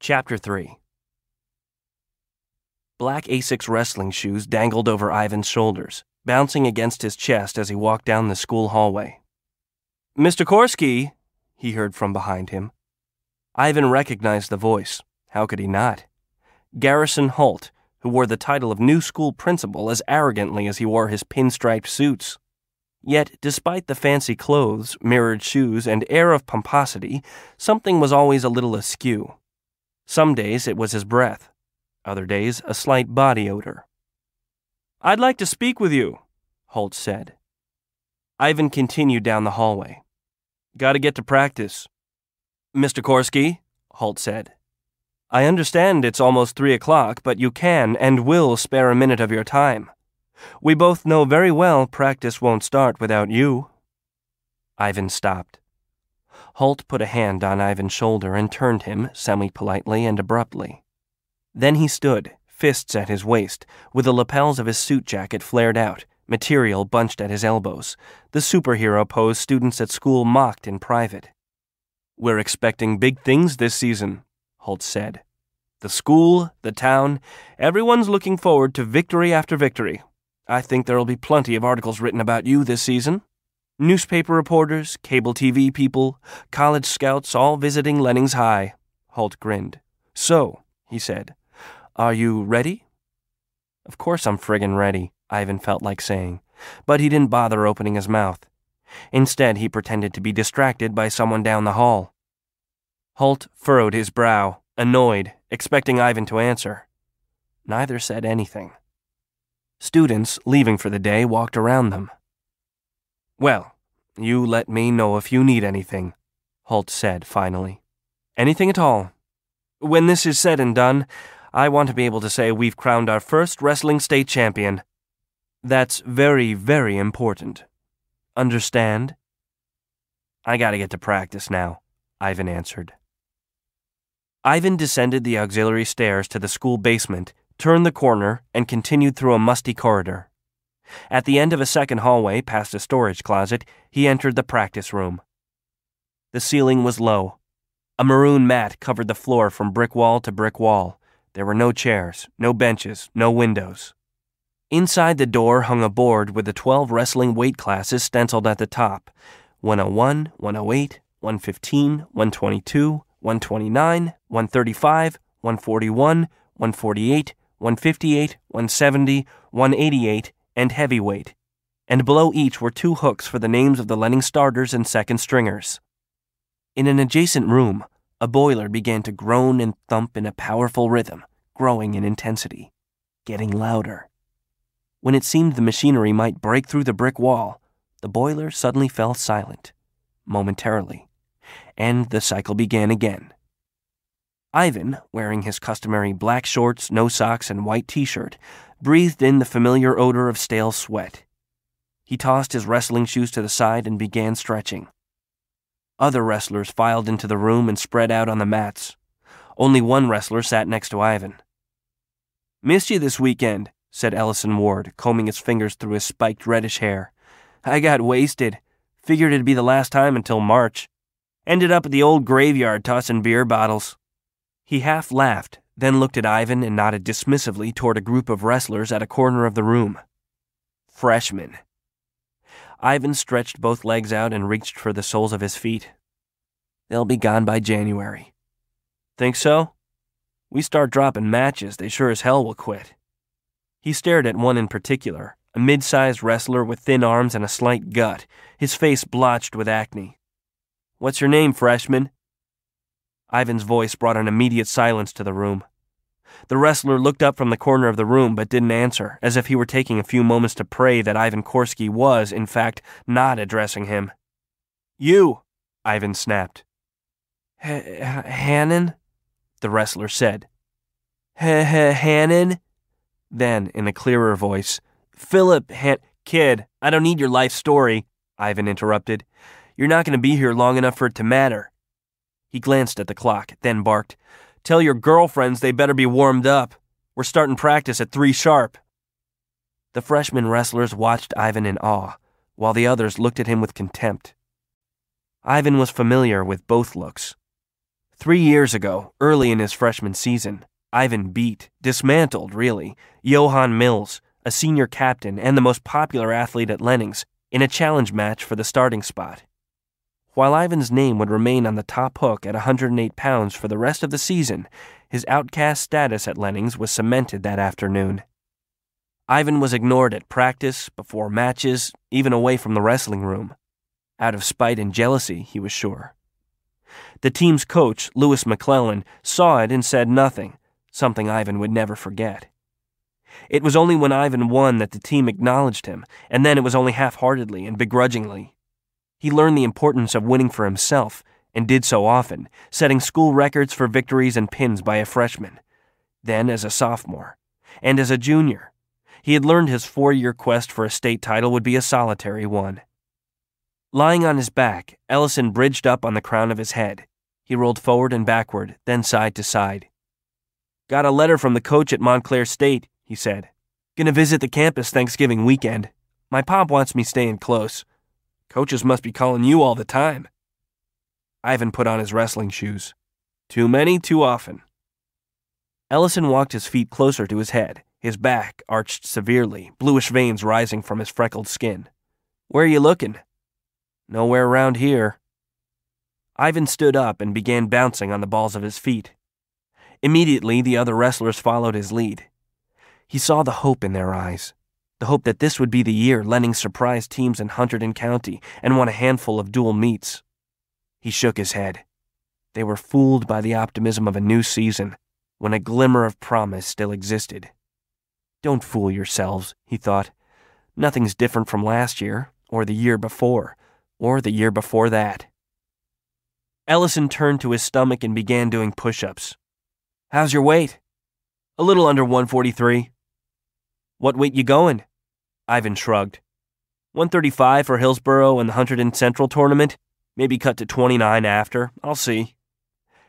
Chapter 3. Black Asics wrestling shoes dangled over Ivan's shoulders, bouncing against his chest as he walked down the school hallway. "Mr. Korsky," he heard from behind him. Ivan recognized the voice. How could he not? Garrison Holt, who wore the title of new school principal as arrogantly as he wore his pinstriped suits. Yet, despite the fancy clothes, mirrored shoes, and air of pomposity, something was always a little askew. Some days it was his breath, other days a slight body odor. "I'd like to speak with you," Holt said. Ivan continued down the hallway. "Gotta get to practice." "Mr. Korsky," Holt said. "I understand it's almost 3 o'clock, but you can and will spare a minute of your time. We both know very well practice won't start without you." Ivan stopped. Holt put a hand on Ivan's shoulder and turned him, semi-politely and abruptly. Then he stood, fists at his waist, with the lapels of his suit jacket flared out, material bunched at his elbows, the superhero pose students at school mocked in private. "We're expecting big things this season," Holt said. "The school, the town, everyone's looking forward to victory after victory. I think there'll be plenty of articles written about you this season. Newspaper reporters, cable TV people, college scouts all visiting Lennings High." Holt grinned. "So," he said, "are you ready?" "Of course I'm friggin' ready," Ivan felt like saying, but he didn't bother opening his mouth. Instead, he pretended to be distracted by someone down the hall. Holt furrowed his brow, annoyed, expecting Ivan to answer. Neither said anything. Students, leaving for the day, walked around them. "Well, you let me know if you need anything," Holt said finally. "Anything at all. When this is said and done, I want to be able to say we've crowned our first wrestling state champion. That's very, very important. Understand?" "I gotta get to practice now," Ivan answered. Ivan descended the auxiliary stairs to the school basement, turned the corner, and continued through a musty corridor. At the end of a second hallway, past a storage closet, he entered the practice room. The ceiling was low. A maroon mat covered the floor from brick wall to brick wall. There were no chairs, no benches, no windows. Inside the door hung a board with the 12 wrestling weight classes stenciled at the top: 101, 108, 115, 122, 129, 135, 141, 148, 158, 170, 188, and heavyweight, and below each were 2 hooks for the names of the Lenning starters and second stringers. In an adjacent room, a boiler began to groan and thump in a powerful rhythm, growing in intensity, getting louder. When it seemed the machinery might break through the brick wall, the boiler suddenly fell silent, momentarily, and the cycle began again. Ivan, wearing his customary black shorts, no socks, and white t-shirt, breathed in the familiar odor of stale sweat. He tossed his wrestling shoes to the side and began stretching. Other wrestlers filed into the room and spread out on the mats. Only one wrestler sat next to Ivan. "Missed you this weekend," said Ellison Ward, combing his fingers through his spiked reddish hair. "I got wasted. Figured it'd be the last time until March. Ended up at the old graveyard tossing beer bottles." He half laughed, then looked at Ivan and nodded dismissively toward a group of wrestlers at a corner of the room. "Freshmen." Ivan stretched both legs out and reached for the soles of his feet. "They'll be gone by January." "Think so? We start dropping matches, they sure as hell will quit." He stared at one in particular, a mid-sized wrestler with thin arms and a slight gut, his face blotched with acne. "What's your name, freshman?" Ivan's voice brought an immediate silence to the room. The wrestler looked up from the corner of the room but didn't answer, as if he were taking a few moments to pray that Ivan Korsky was, in fact, not addressing him. "You," Ivan snapped. "Hannon?" the wrestler said. "Hannon?" Then, in a clearer voice, "Philip Kid, I don't need your life story," Ivan interrupted. "You're not going to be here long enough for it to matter." He glanced at the clock, then barked, "Tell your girlfriends they better be warmed up. We're starting practice at 3 sharp. The freshman wrestlers watched Ivan in awe, while the others looked at him with contempt. Ivan was familiar with both looks. 3 years ago, early in his freshman season, Ivan dismantled, Johan Mills, a senior captain and the most popular athlete at Lennings, in a challenge match for the starting spot. While Ivan's name would remain on the top hook at 108 pounds for the rest of the season, his outcast status at Lennings was cemented that afternoon. Ivan was ignored at practice, before matches, even away from the wrestling room. Out of spite and jealousy, he was sure. The team's coach, Louis McClellan, saw it and said nothing, something Ivan would never forget. It was only when Ivan won that the team acknowledged him, and then it was only half-heartedly and begrudgingly. He learned the importance of winning for himself, and did so often, setting school records for victories and pins by a freshman. Then as a sophomore, and as a junior, he had learned his 4-year quest for a state title would be a solitary one. Lying on his back, Ellison bridged up on the crown of his head. He rolled forward and backward, then side to side. "Got a letter from the coach at Montclair State," he said. "Gonna visit the campus Thanksgiving weekend. My pop wants me staying close. Coaches must be calling you all the time." Ivan put on his wrestling shoes. "Too many, too often." Ellison walked his feet closer to his head, his back arched severely, bluish veins rising from his freckled skin. "Where are you looking?" "Nowhere around here." Ivan stood up and began bouncing on the balls of his feet. Immediately, the other wrestlers followed his lead. He saw the hope in their eyes, the hope that this would be the year Lennings surprised teams in Hunterdon County and won a handful of dual meets. He shook his head. They were fooled by the optimism of a new season, when a glimmer of promise still existed. "Don't fool yourselves," he thought. "Nothing's different from last year, or the year before, or the year before that." Ellison turned to his stomach and began doing push-ups. "How's your weight?" "A little under 143. "What weight you going?" Ivan shrugged. 135 for Hillsborough and the Hunterdon Central tournament. Maybe cut to 29 after. I'll see."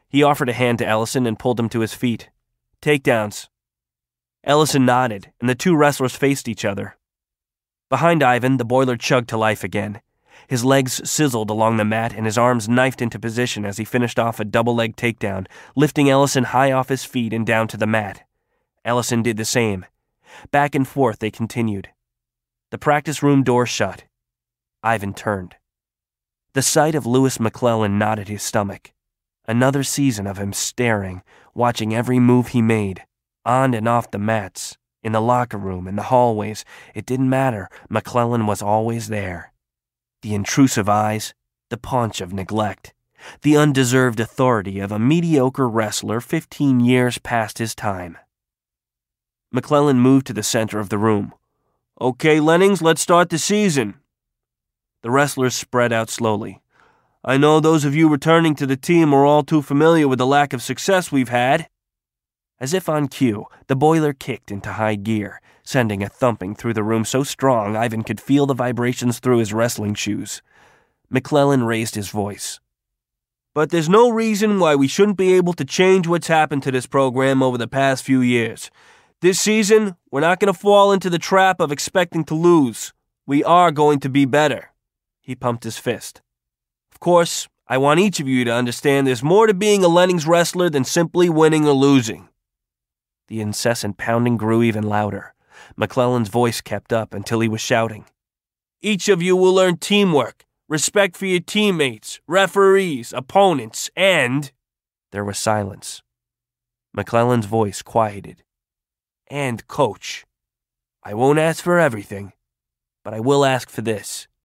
He offered a hand to Ellison and pulled him to his feet. "Takedowns." Ellison nodded, and the two wrestlers faced each other. Behind Ivan, the boiler chugged to life again. His legs sizzled along the mat and his arms knifed into position as he finished off a double-leg takedown, lifting Ellison high off his feet and down to the mat. Ellison did the same. Back and forth they continued. The practice room door shut. Ivan turned. The sight of Louis McClellan knotted his stomach. Another season of him staring, watching every move he made, on and off the mats, in the locker room, in the hallways. It didn't matter. McClellan was always there. The intrusive eyes, the paunch of neglect, the undeserved authority of a mediocre wrestler 15 years past his time. McClellan moved to the center of the room. "Okay, Lennings, let's start the season." The wrestlers spread out slowly. "I know those of you returning to the team are all too familiar with the lack of success we've had." As if on cue, the boiler kicked into high gear, sending a thumping through the room so strong Ivan could feel the vibrations through his wrestling shoes. McClellan raised his voice. "But there's no reason why we shouldn't be able to change what's happened to this program over the past few years. This season, we're not going to fall into the trap of expecting to lose. We are going to be better." He pumped his fist. "Of course, I want each of you to understand there's more to being a Lennings wrestler than simply winning or losing." The incessant pounding grew even louder. McClellan's voice kept up until he was shouting. "Each of you will learn teamwork, respect for your teammates, referees, opponents, and—" There was silence. McClellan's voice quieted. "And coach. I won't ask for everything, but I will ask for this.